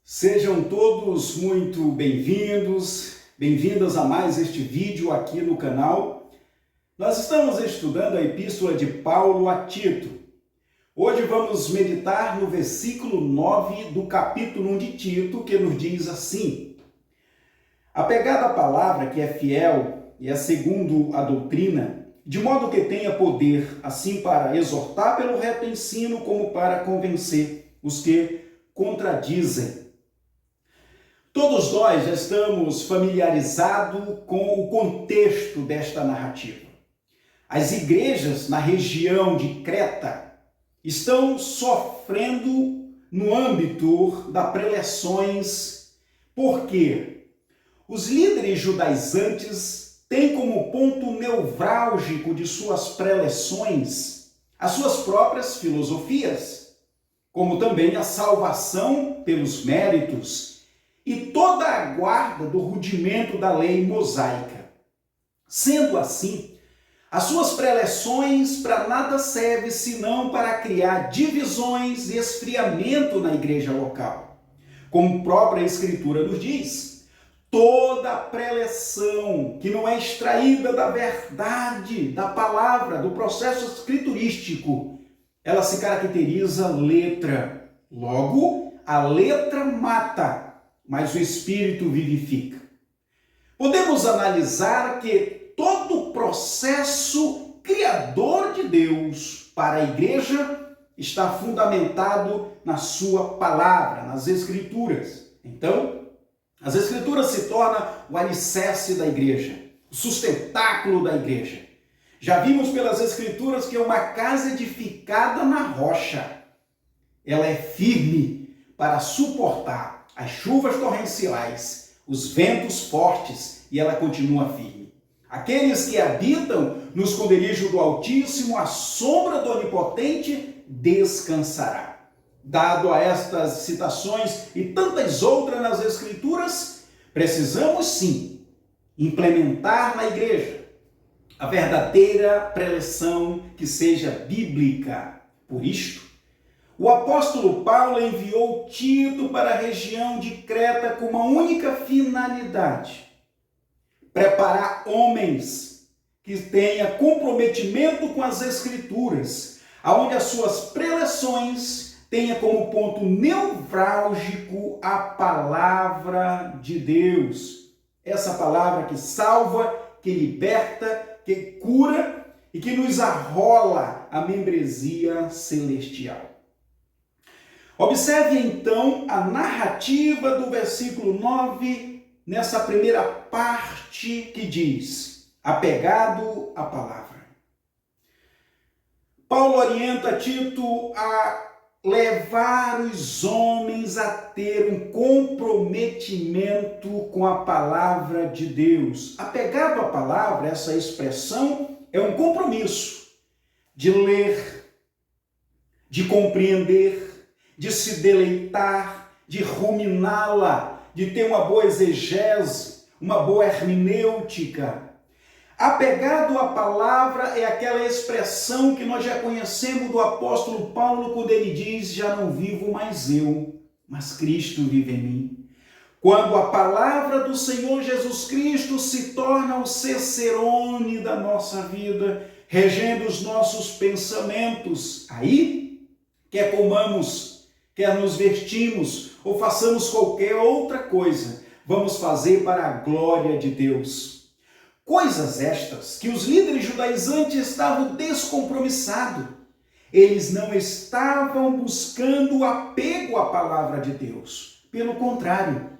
Sejam todos muito bem-vindos, bem-vindas a mais este vídeo aqui no canal. Nós estamos estudando a Epístola de Paulo a Tito. Hoje vamos meditar no versículo 9 do capítulo 1 de Tito, que nos diz assim: apegado à palavra que é fiel e é segundo a doutrina, de modo que tenha poder, assim para exortar pelo reto ensino, como para convencer os que contradizem. Todos nós já estamos familiarizados com o contexto desta narrativa. As igrejas na região de Creta estão sofrendo no âmbito das preleções, porque os líderes judaizantes têm como ponto nevrálgico de suas preleções as suas próprias filosofias, como também a salvação pelos méritos e toda a guarda do rudimento da lei mosaica. Sendo assim, as suas preleções para nada servem senão para criar divisões e esfriamento na igreja local. Como a própria Escritura nos diz, toda preleção que não é extraída da verdade, da palavra, do processo escriturístico, ela se caracteriza letra. Logo, a letra mata, mas o Espírito vivifica. Podemos analisar que todo o processo criador de Deus para a igreja está fundamentado na sua palavra, nas Escrituras. Então, as Escrituras se tornam o alicerce da igreja, o sustentáculo da igreja. Já vimos pelas Escrituras que é uma casa edificada na rocha. Ela é firme para suportar as chuvas torrenciais, os ventos fortes, e ela continua firme. Aqueles que habitam no esconderijo do Altíssimo, à sombra do Onipotente, descansará. Dado a estas citações e tantas outras nas Escrituras, precisamos sim implementar na igreja a verdadeira preleção que seja bíblica. Por isto, o apóstolo Paulo enviou Tito para a região de Creta com uma única finalidade: preparar homens que tenham comprometimento com as Escrituras, aonde as suas preleções tenham como ponto nevrálgico a palavra de Deus. Essa palavra que salva, que liberta, que cura e que nos arrola a membresia celestial. Observe então a narrativa do versículo 9, nessa primeira parte que diz: apegado à palavra. Paulo orienta Tito a levar os homens a ter um comprometimento com a palavra de Deus. Apegado à palavra, essa expressão é um compromisso de ler, de compreender, de se deleitar, de ruminá-la, de ter uma boa exegese, uma boa hermenêutica. Apegado à palavra é aquela expressão que nós já conhecemos do apóstolo Paulo, quando ele diz: já não vivo mais eu, mas Cristo vive em mim. Quando a palavra do Senhor Jesus Cristo se torna o cicerone da nossa vida, regendo os nossos pensamentos, aí, quer comamos, quer nos vestimos ou façamos qualquer outra coisa, vamos fazer para a glória de Deus. Coisas estas que os líderes judaizantes estavam descompromissados. Eles não estavam buscando o apego à palavra de Deus. Pelo contrário,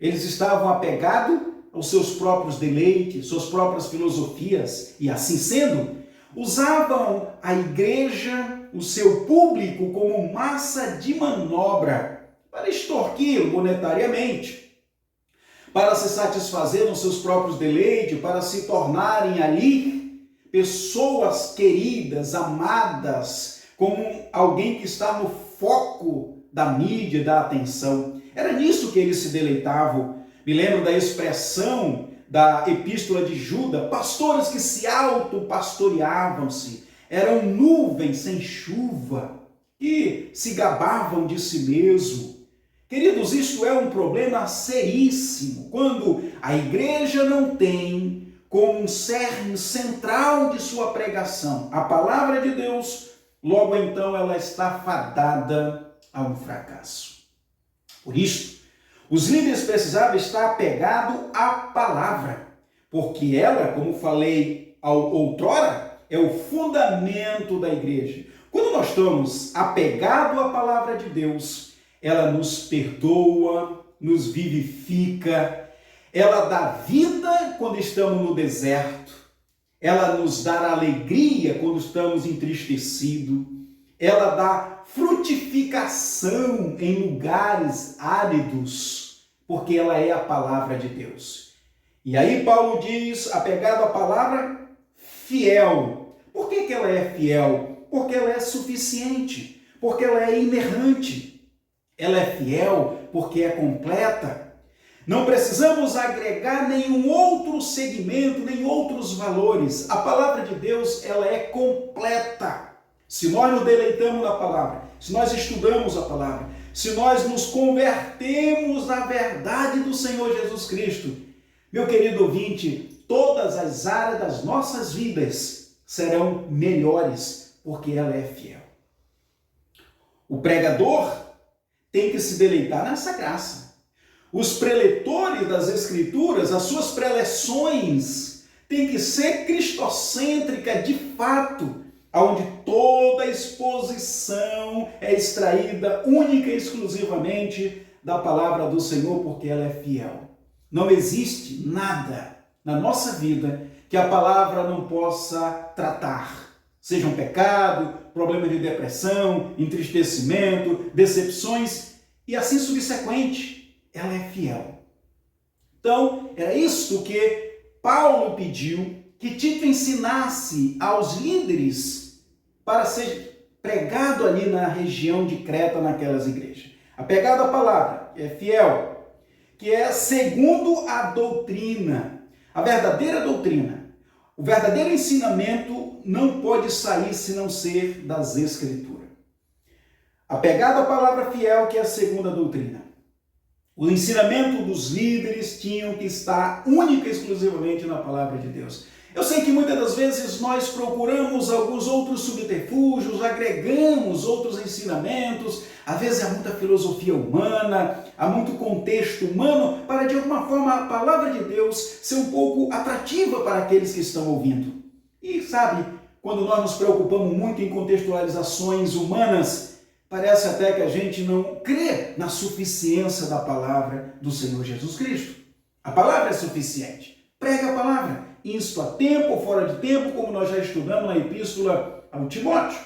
eles estavam apegados aos seus próprios deleites, suas próprias filosofias, e assim sendo, usavam a igreja, o seu público, como massa de manobra para extorquí-lo monetariamente, para se satisfazer nos seus próprios deleites, para se tornarem ali pessoas queridas, amadas, como alguém que está no foco da mídia, da atenção. Era nisso que eles se deleitavam. Me lembro da expressão da Epístola de Judas: pastores que se autopastoreavam-se, eram nuvens sem chuva, e se gabavam de si mesmo, Queridos, isto é um problema seríssimo, quando a igreja não tem como um cerne central de sua pregação a palavra de Deus, logo então ela está fadada a um fracasso. Por isso, os líderes precisavam estar apegados à palavra, porque ela, como falei outrora, é o fundamento da igreja. Quando nós estamos apegados à palavra de Deus, ela nos perdoa, nos vivifica, ela dá vida quando estamos no deserto, ela nos dá alegria quando estamos entristecidos, ela dá frutificação em lugares áridos, porque ela é a palavra de Deus. E aí Paulo diz, apegado à palavra, fiel. Por que ela é fiel? Porque ela é suficiente, porque ela é inerrante. Ela é fiel porque é completa. Não precisamos agregar nenhum outro segmento, nem outros valores. A palavra de Deus, ela é completa. Se nós nos deleitamos na palavra, se nós estudamos a palavra, se nós nos convertemos na verdade do Senhor Jesus Cristo, meu querido ouvinte, todas as áreas das nossas vidas serão melhores, porque ela é fiel. O pregador tem que se deleitar nessa graça. Os preletores das Escrituras, as suas preleções, têm que ser cristocêntrica de fato, onde toda a exposição é extraída única e exclusivamente da palavra do Senhor, porque ela é fiel. Não existe nada na nossa vida que a palavra não possa tratar. Seja um pecado, problema de depressão, entristecimento, decepções e assim subsequente. Ela é fiel. Então, era isso que Paulo pediu que Tito ensinasse aos líderes para ser pregado ali na região de Creta, naquelas igrejas. Apegado à palavra, que é fiel, que é segundo a doutrina, a verdadeira doutrina. O verdadeiro ensinamento não pode sair se não ser das Escrituras. Apegado à palavra fiel, que é a segunda doutrina. O ensinamento dos líderes tinham que estar única e exclusivamente na palavra de Deus. Eu sei que muitas das vezes nós procuramos alguns outros subterfúgios, agregamos outros ensinamentos, às vezes há muita filosofia humana, há muito contexto humano, para de alguma forma a palavra de Deus ser um pouco atrativa para aqueles que estão ouvindo. E sabe, quando nós nos preocupamos muito em contextualizações humanas, parece até que a gente não crê na suficiência da palavra do Senhor Jesus Cristo. A palavra é suficiente. Prega a palavra, isto a tempo ou fora de tempo, como nós já estudamos na epístola ao Timóteo.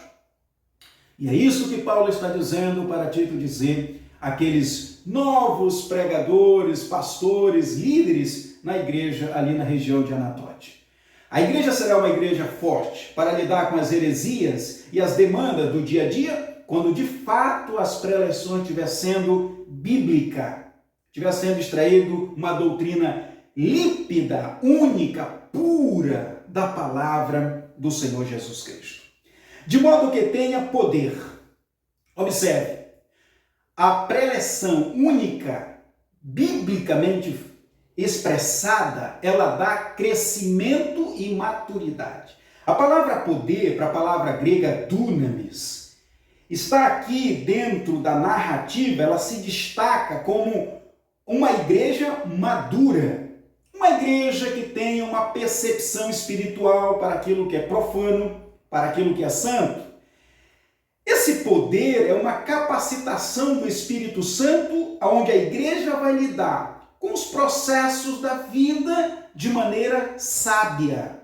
E é isso que Paulo está dizendo para Tito dizer àqueles novos pregadores, pastores, líderes na igreja ali na região de Anatote. A igreja será uma igreja forte para lidar com as heresias e as demandas do dia a dia, quando de fato as preleções estiver sendo bíblica, estiver sendo extraído uma doutrina límpida, única, pura da palavra do Senhor Jesus Cristo. De modo que tenha poder. Observe, a preleção única, biblicamente expressada, ela dá crescimento e maturidade. A palavra poder, para a palavra grega dunamis, está aqui dentro da narrativa, ela se destaca como uma igreja madura. Uma igreja que tem uma percepção espiritual para aquilo que é profano, para aquilo que é santo. Esse poder é uma capacitação do Espírito Santo, onde a igreja vai lidar com os processos da vida de maneira sábia.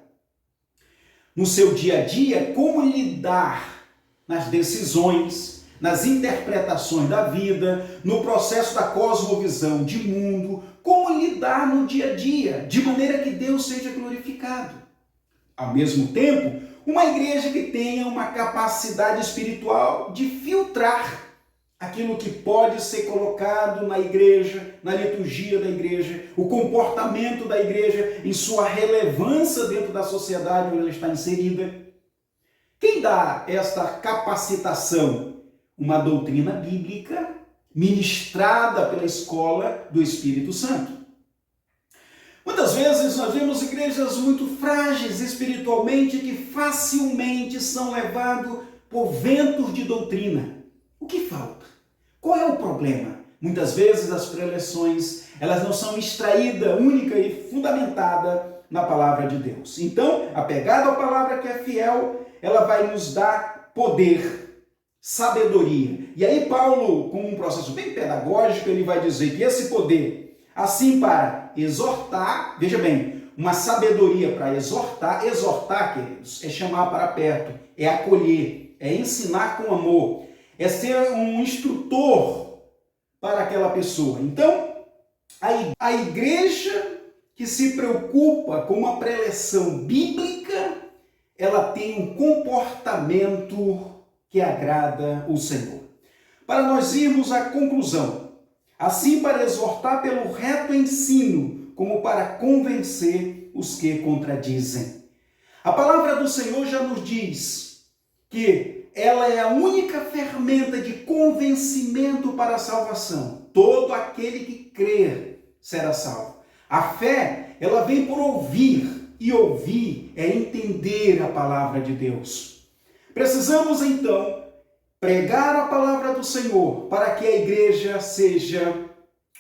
No seu dia a dia, como lidar nas decisões, nas interpretações da vida, no processo da cosmovisão de mundo, como lidar no dia a dia, de maneira que Deus seja glorificado. Ao mesmo tempo, uma igreja que tenha uma capacidade espiritual de filtrar aquilo que pode ser colocado na igreja, na liturgia da igreja, o comportamento da igreja em sua relevância dentro da sociedade onde ela está inserida. Quem dá esta capacitação? Uma doutrina bíblica ministrada pela escola do Espírito Santo. Muitas vezes nós vemos igrejas muito frágeis espiritualmente que facilmente são levados por ventos de doutrina. O que falta? Qual é o problema? Muitas vezes as preleções, elas não são extraídas única e fundamentada na palavra de Deus. Então, apegado à palavra que é fiel, ela vai nos dar poder, sabedoria. E aí Paulo, com um processo bem pedagógico, ele vai dizer que esse poder, assim para exortar, veja bem, uma sabedoria para exortar, queridos, é chamar para perto, é acolher, é ensinar com amor, é ser um instrutor para aquela pessoa. Então, a igreja que se preocupa com uma preleção bíblica, ela tem um comportamento que agrada o Senhor. Para nós irmos à conclusão, assim para exortar pelo reto ensino, como para convencer os que contradizem. A palavra do Senhor já nos diz que ela é a única ferramenta de convencimento para a salvação. Todo aquele que crer será salvo. A fé, ela vem por ouvir, e ouvir é entender a palavra de Deus. Precisamos, então, pregar a palavra do Senhor para que a igreja seja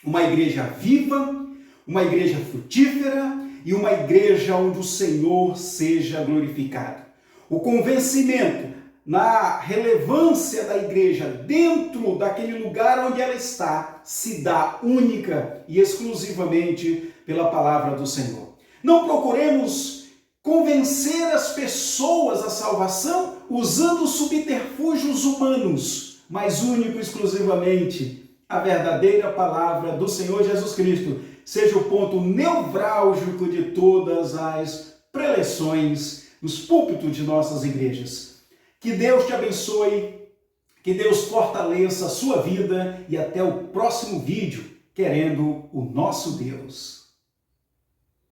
uma igreja viva, uma igreja frutífera e uma igreja onde o Senhor seja glorificado. O convencimento na relevância da igreja dentro daquele lugar onde ela está se dá única e exclusivamente pela palavra do Senhor. Não procuremos convencer as pessoas à salvação usando subterfúgios humanos, mas único e exclusivamente a verdadeira palavra do Senhor Jesus Cristo seja o ponto nevrálgico de todas as preleções nos púlpitos de nossas igrejas. Que Deus te abençoe, que Deus fortaleça a sua vida e até o próximo vídeo, querendo o nosso Deus.